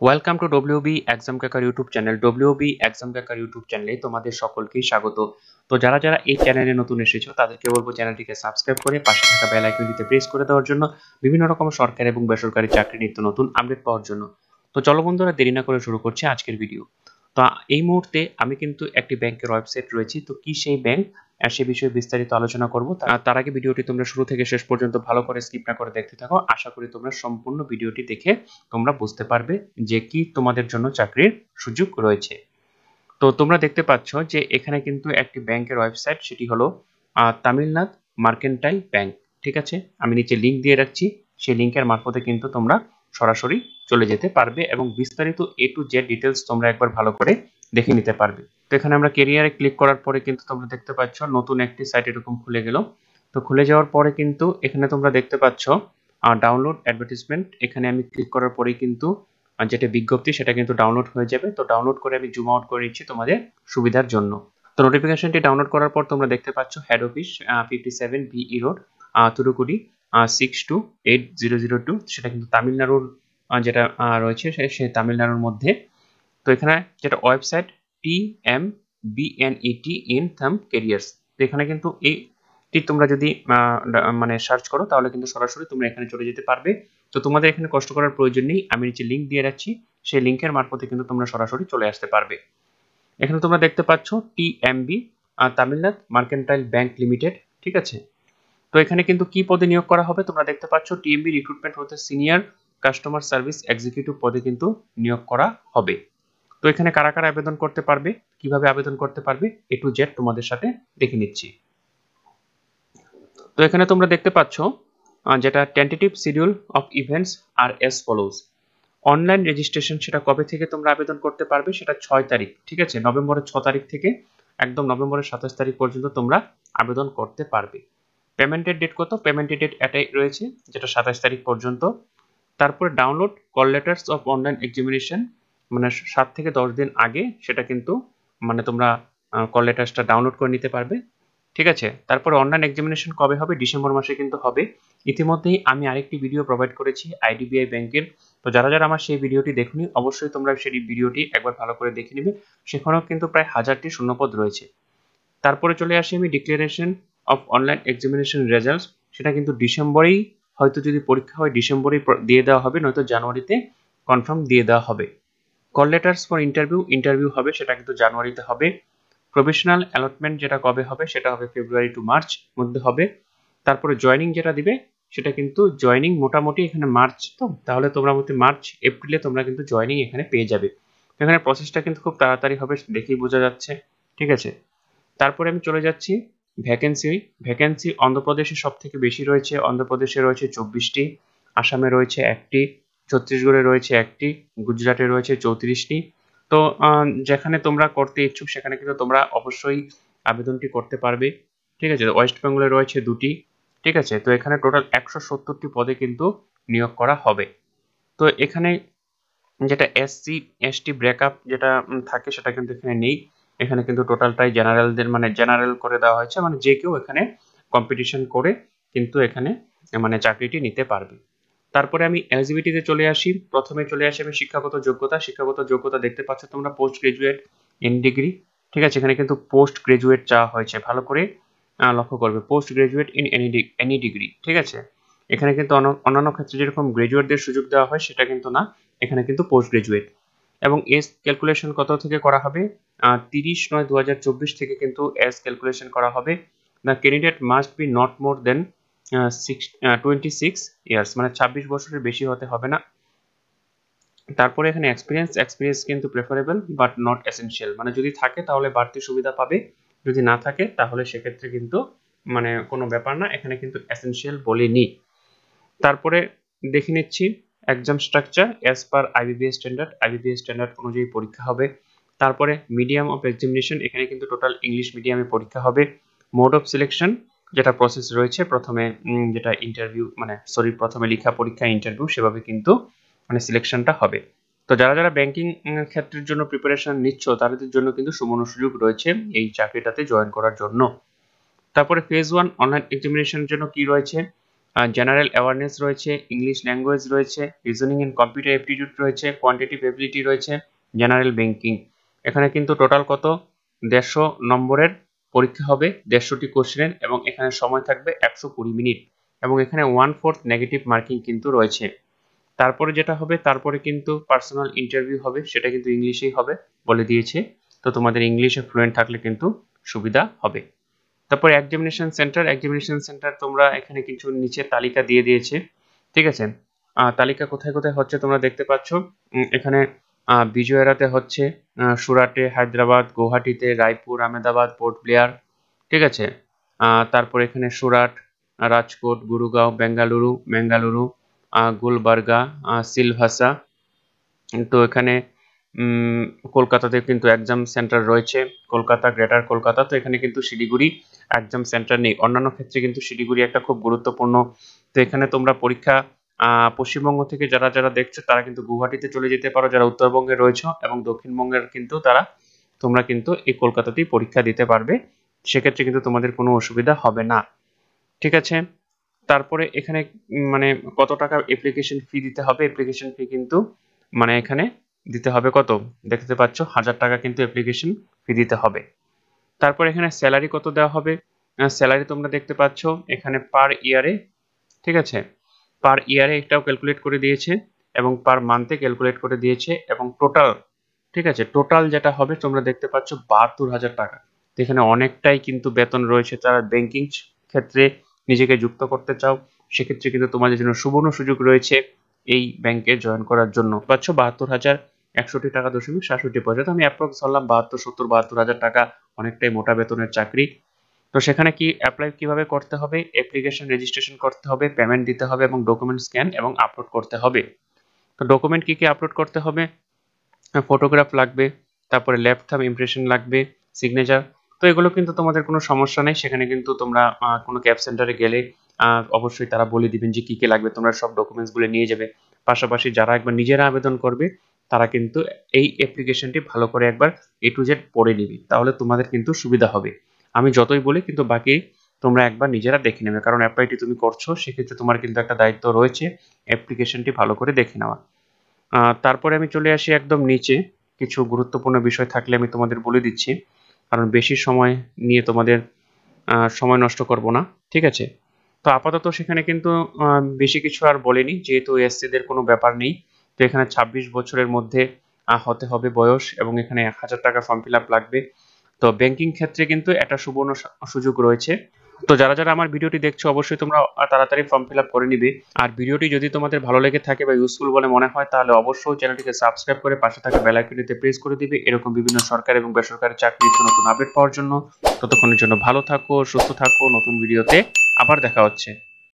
Welcome to WB exam cracker YouTube channel. WB exam cracker YouTube চ্যানেলে তোমাদের সকলকেই স্বাগত। তো যারা যারা এই চ্যানেলে নতুন এসেছো তাদেরকে বলবো চ্যানেলটিকে সাবস্ক্রাইব করে পাশে থাকা বেল আইকনটিতে প্রেস করে দেওয়ার জন্য বিভিন্ন রকম সরকারি এবং বেসরকারি চাকরি নিত্য নতুন আপডেট পাওয়ার জন্য। তো চলো বন্ধুরা, দেরি না করে শুরু করছি আজকের ভিডিও। তো এই মুহূর্তে আমি কিন্তু একটি ব্যাংকের ওয়েবসাইট রয়েছি। তো কি সেই ব্যাংক আর সে বিষয়ে বিস্তারিত আলোচনা করব। তার আগে ভিডিওটি তোমরা শুরু থেকে শেষ পর্যন্ত ভালো করে স্কিপ না করে দেখতে থাকো। আশা করি তোমরা সম্পূর্ণ ভিডিওটি দেখে তোমরা বুঝতে পারবে যে কি তোমাদের জন্য চাকরির সুযোগ রয়েছে। তো তোমরা দেখতে পাচ্ছ যে এখানে কিন্তু একটি ব্যাংকের ওয়েবসাইট, সেটি হলো তামিলনাড়ু মার্কেন্টাইল ব্যাংক। ঠিক আছে, আমি নিচে লিংক দিয়ে রাখছি, সেই লিংকের মারফতে কিন্তু তোমরা সরাসরি চলে যেতে পারবে এবং বিস্তারিত এ টু জেড ডিটেলস তোমরা একবার ভালো করে দেখে নিতে পারবে। তো এখানে আমরা কেরিয়ারে ক্লিক করার পরে কিন্তু তোমরা দেখতে পাচ্ছ নতুন একটি সাইট এরকম খুলে গেল। তো খুলে যাওয়ার পরে কিন্তু এখানে তোমরা দেখতে পাচ্ছ ডাউনলোড অ্যাডভার্টাইজমেন্ট। এখানে আমি ক্লিক করার পরেই কিন্তু যেটা বিজ্ঞপ্তি সেটা কিন্তু ডাউনলোড হয়ে যাবে। তো ডাউনলোড করে আমি জুম আউট করে নিচ্ছি তোমাদের সুবিধার জন্য। তো নোটিফিকেশনটি ডাউনলোড করার পর তোমরা দেখতে পাচ্ছ হেড অফিস 57 বিই রোড, তুরুকুডি 628002, সেটা কিন্তু তামিলনাড়ুর যেটা রয়েছে সেই তামিলনাড়ুর মধ্যে। তো এখানে যেটা ওয়েবসাইট TMBNET ইন থাম ক্যারিয়ার্স। তো এখানে কিন্তু এইটি তোমরা যদি মানে সার্চ করো তাহলে কিন্তু সরাসরি তোমরা এখানে চলে যেতে পারবে। তো তোমাদের এখানে কষ্ট করার প্রয়োজন নেই, আমি নিচে লিংক দিয়ে রাখছি, সেই লিংকের মারফতে কিন্তু তোমরা সরাসরি চলে আসতে পারবে। এখানে তোমরা দেখতে পাচ্ছ TMB Tamil Nadu mercantile bank limited. ঠিক আছে, তো এখানে কিন্তু কি পদে নিয়োগ করা হবে তোমরা দেখতে পাচ্ছ TMB রিক্রুটমেন্ট হতে সিনিয়র কাস্টমার সার্ভিস এক্সিকিউটিভ পদে কিন্তু নিয়োগ করা হবে। তো এখানে কারা কারা আবেদন করতে পারবে, কিভাবে আবেদন করতে পারবে, এ টু জেড তোমাদের সাথে দেখে নিচ্ছি। তো এখানে তোমরা দেখতে পাচ্ছ যেটা tentative schedule of events are as follows. Online registration সেটা কবে থেকে তোমরা আবেদন করতে পারবে, সেটা 6 তারিখ। ঠিক আছে, নভেম্বরের 6 তারিখ থেকে একদম নভেম্বরের 27 তারিখ পর্যন্ত তোমরা আবেদন করতে পারবে। পেমেন্টের ডেট কত, পেমেন্টের ডেট এটাই রয়েছে যেটা 27 তারিখ পর্যন্ত। তারপরে download call letters of online examination, মানে 7 থেকে 10 দিন আগে সেটা কিন্তু মানে তোমরা কল লেটার্সটা ডাউনলোড করে নিতে পারবে। ঠিক আছে, তারপরে অনলাইন এক্সামিনেশন কবে হবে, ডিসেম্বর মাসে কিন্তু হবে। ইতিমধ্যেই আমি আরেকটি ভিডিও প্রোভাইড করেছি আইডিবিআই ব্যাংকের। তো যারা যারা আমার সেই ভিডিওটি দেখুনি অবশ্যই তোমরা সেই ভিডিওটি একবার ভালো করে দেখে নিবে, সেখানেও কিন্তু প্রায় 1000টি শূন্যপদ রয়েছে। তারপরে চলে আসি আমি declaration of online examination results, সেটা কিন্তু ডিসেম্বরেই হয়তো যদি পরীক্ষা হয় ডিসেম্বরেই দিয়ে দেওয়া হবে, নয়তো জানুয়ারিতে কনফার্ম দিয়ে দেওয়া হবে। কল লেটার্স ফর ইন্টারভিউ হবে, সেটা কিন্তু জানুয়ারিতে হবে। প্রফেশনাল অ্যালটমেন্ট যেটা কবে হবে, সেটা হবে ফেব্রুয়ারি টু মার্চ মধ্যে হবে। তারপরে জয়েনিং যেটা দিবে সেটা কিন্তু জয়েনিং মোটামুটি এখানে মার্চ, তো তাহলে তোমরা মধ্যে মার্চ এপ্রিলে তোমরা কিন্তু জয়েনিং এখানে পেয়ে যাবে। এখানে প্রসেসটা কিন্তু খুব তাড়াতাড়ি হবে, দেখেই বোঝা যাচ্ছে। ঠিক আছে, তারপরে আমি চলে যাচ্ছি ভ্যাকেন্সি অন্ধ্রপ্রদেশে সব থেকে বেশি রয়েছে, অন্ধ্রপ্রদেশে রয়েছে 24টি, আসামে রয়েছে 1টি, ছত্তিশগড়ে রয়েছে 1টি, গুজরাটে রয়েছে 34টি। তো যেখানে তোমরা করতে ইচ্ছুক সেখানে কিন্তু তোমরা অবশ্যই আবেদনটি করতে পারবে। ঠিক আছে, ওয়েস্ট বেঙ্গলে রয়েছে 2টি। ঠিক আছে, তো এখানে টোটাল 170টি পদে কিন্তু নিয়োগ করা হবে। তো এখানে যেটা SC ST ব্রেকআপ যেটা থাকে সেটা কিন্তু এখানে নেই। এখানে কিন্তু টোটালটাই জেনারেলদের মানে জেনারেল করে দেওয়া হয়েছে, মানে যে কেউ এখানে কম্পিটিশন করে কিন্তু এখানে মানে চাকরিটি নিতে পারবে। তারপরে আমি এলিজিবিলিটিতে চলে আসি। প্রথমে চলে আসি আমি শিক্ষাগত যোগ্যতা দেখতে পাচ্ছ তোমরা পোস্ট গ্রাজুয়েট ইন ডিগ্রি। ঠিক আছে, এখানে কিন্তু পোস্ট গ্রাজুয়েট চাওয়া হয়েছে, ভালো করে লক্ষ্য করবে, post graduate in any degree. ঠিক আছে, এখানে কিন্তু অন্যান্য ক্ষেত্রে যেরকম গ্রাজুয়েটদের সুযোগ দেওয়া হয় সেটা কিন্তু না, এখানে কিন্তু পোস্ট গ্রাজুয়েট। এবং এজ ক্যালকুলেশন কত থেকে করা হবে, 30/9/2024 থেকে কিন্তু এজ ক্যালকুলেশন করা হবে। The candidate must be not more than 26 years, মানে 26 বছরের বেশি হতে হবে না। তারপরে এখানে এক্সপিরিয়েন্স কিন্তু প্রেফারেবল বাট নট এসেনশিয়াল, মানে যদি থাকে তাহলে বাড়তি সুবিধা পাবে, যদি না থাকে তাহলে সেক্ষেত্রে কিন্তু মানে কোনো ব্যাপার না, এখানে কিন্তু এসেনশিয়াল বলিনি। তারপরে দেখে নিচ্ছি exam structure as per IBPS standard অনুযায়ী পরীক্ষা হবে। তারপরে মিডিয়াম অফ এক্সামিনেশন, এখানে কিন্তু টোটাল ইংলিশ মিডিয়ামে পরীক্ষা হবে। মোড অফ সিলেকশন যেটা প্রসেস রয়েছে, প্রথমে যেটা ইন্টারভিউ মানে প্রথমে লেখা পরীক্ষা ইন্টারভিউ সেভাবে কিন্তু মানে সিলেকশনটা হবে। তো যারা যারা ব্যাংকিং ক্ষেত্রের জন্য প্রিপারেশন নিচ্ছ তাদের জন্য কিন্তু সুবর্ণ সুযোগ রয়েছে এই চাকরিটাতে জয়েন করার জন্য। তারপরে ফেজ 1 অনলাইন এক্সামিনেশনের জন্য কি রয়েছে, জেনারেল অ্যাওয়ারনেস রয়েছে, ইংলিশ ল্যাঙ্গুয়েজ রয়েছে, রিজনিং এন্ড কম্পিউটার অ্যাপটিটিউড রয়েছে, কোয়ান্টিটিভ এবিলিটি রয়েছে, জেনারেল ব্যাংকিং। এখানে কিন্তু টোটাল কত 150 নম্বরের পরীক্ষা হবে, 150টি কোশ্চেনের, এবং এখানে সময় থাকবে 120 মিনিট, এবং এখানে 1/4 নেগেটিভ মার্কিং কিন্তু রয়েছে। তারপরে যেটা হবে, তারপরে কিন্তু পার্সোনাল ইন্টারভিউ হবে, সেটা কিন্তু ইংলিশেই হবে বলে দিয়েছে। তো তোমাদের ইংলিশে ফ্লুয়েন্ট থাকলে কিন্তু সুবিধা হবে। তারপর এক্সামিনেশন সেন্টার তোমরা এখানে কিছু নিচে তালিকা দিয়ে দিয়েছে, ঠিক আছে। তালিকা কোথায় কোথায় হচ্ছে তোমরা দেখতে পাচ্ছ। এখানে বিজয়ওয়াড়াতে হচ্ছে, সুরাটে, হায়দ্রাবাদ, গুয়াহাটিতে, রায়পুর, আহমেদাবাদ, পোর্ট ব্লেয়ার, ঠিক আছে। তারপর এখানে সুরাট, রাজকোট, গুরুগাঁও, বেঙ্গালুরু, গুলবার্গা, সিলভাসা। তো এখানে কলকাতাতে কিন্তু এক্সাম সেন্টার রয়েছে, কলকাতা, গ্রেটার কলকাতা। তো এখানে কিন্তু শিলিগুড়ি এক্সাম সেন্টার নেই। অন্যান্য ক্ষেত্রে কিন্তু শিলিগুড়ি একটা খুব গুরুত্বপূর্ণ। তো এখানে তোমরা পরীক্ষা পশ্চিমবঙ্গ থেকে যারা যারা দেখছো তারা কিন্তু গুয়াহাটিতে চলে যেতে পারো, যারা উত্তরবঙ্গে রয়েছে, এবং দক্ষিণবঙ্গের কিন্তু তোমরা কিন্তু এই কলকাতাতেই পরীক্ষা দিতে পারবে। সেক্ষেত্রে কিন্তু তোমাদের কোনো অসুবিধা হবে না, ঠিক আছে। তারপরে এখানে মানে কত টাকা অ্যাপ্লিকেশন ফি দিতে হবে। অ্যাপ্লিকেশন ফি কিন্তু মানে এখানে দিতে হবে কত, দেখতে পাচ্ছ 1000 টাকা কিন্তু অ্যাপ্লিকেশন ফি দিতে হবে। তারপর এখানে স্যালারি কত দেওয়া হবে, স্যালারি তোমরা দেখতে পাচ্ছ এখানে পার ইয়ারে, ঠিক আছে। পার ইয়ারে এটাও ক্যালকুলেট করে দিয়েছে, এবং পার মান্থে ক্যালকুলেট করে দিয়েছে, এবং টোটাল, ঠিক আছে, টোটাল যেটা হবে তোমরা দেখতে পাচ্ছ 72,000 টাকা। তো এখানে অনেকটাই কিন্তু বেতন রয়েছে। যারা ব্যাংকিং ক্ষেত্রে নিজেকে যুক্ত করতে চাও, সেক্ষেত্রে কিন্তু তোমাদের জন্য সুবর্ণ সুযোগ রয়েছে এই ব্যাংকে জয়েন করার জন্য। পাচ্ছ 72,160 টাকা দশমিক 67 পয়সা। তো আমি অ্যাপ্রক্স ধরলাম 72,000 টাকা, অনেকটাই মোটা বেতনের চাকরি। তো সেখানে কি অ্যাপ্লাই কিভাবে করতে হবে, অ্যাপ্লিকেশন রেজিস্ট্রেশন করতে হবে, পেমেন্ট দিতে হবে, এবং ডকুমেন্ট স্ক্যান এবং আপলোড করতে হবে। তো ডকুমেন্ট কি কি আপলোড করতে হবে, ফটোগ্রাফ লাগবে, তারপরে লেফট থাম্ব ইমপ্রেশন লাগবে, সিগনেচার। তো এগুলো কিন্তু তোমাদের কোনো সমস্যা নেই। সেখানে কিন্তু তোমরা কোনো ক্যাব সেন্টারে গেলে অবশ্যই তারা বলে দিবেন যে কি কি লাগবে, তোমরা সব ডকুমেন্টসগুলো নিয়ে যাবে। পাশাপাশি যারা একবার নিজেরা আবেদন করবে তারা কিন্তু এই অ্যাপ্লিকেশনটি ভালো করে একবার A to Z পড়ে নিবে, তাহলে তোমাদের কিন্তু সুবিধা হবে। আমি যতই বলি কিন্তু বাকি তোমরা একবার নিজেরা দেখে নেবে, কারণ অ্যাপ্লাইটি তুমি করছো, সেক্ষেত্রে তোমার কিন্তু একটা দায়িত্ব রয়েছে অ্যাপ্লিকেশনটি ভালো করে দেখে নেওয়া। তারপরে আমি চলে আসি একদম নিচে। কিছু গুরুত্বপূর্ণ বিষয় থাকলে আমি তোমাদের বলে দিচ্ছি, কারণ বেশি সময় নিয়ে তোমাদের সময় নষ্ট করব না, ঠিক আছে। তো আপাতত সেখানে কিন্তু বেশি কিছু আর বলেনি, যেহেতু এসসিদের কোনো ব্যাপার নেই। তো এখানে 26 বছরের মধ্যে হতে হবে বয়স, এবং এখানে 1000 টাকা ফর্ম ফিল আপ লাগবে। তো ব্যাংকিং ক্ষেত্রে কিন্তু একটা সুবর্ণ সুযোগ রয়েছে। তো যারা যারা আমার ভিডিওটি দেখছো অবশ্যই তোমরা তাড়াতাড়ি ফর্ম ফিল আপ করে নিবে। আর ভিডিওটি যদি তোমাদের ভালো লেগে থাকে বা ইউজফুল বলে মনে হয়, তাহলে অবশ্যই চ্যানেলটিকে সাবস্ক্রাইব করে পাশে থাকা বেল আইকনটিতে প্রেস করে দিবে, এরকম বিভিন্ন সরকারি এবং বেসরকারি চাকরির নতুন আপডেট পাওয়ার জন্য। ততক্ষণের জন্য ভালো থাকো, সুস্থ থাকো। নতুন ভিডিওতে আবার দেখা হচ্ছে।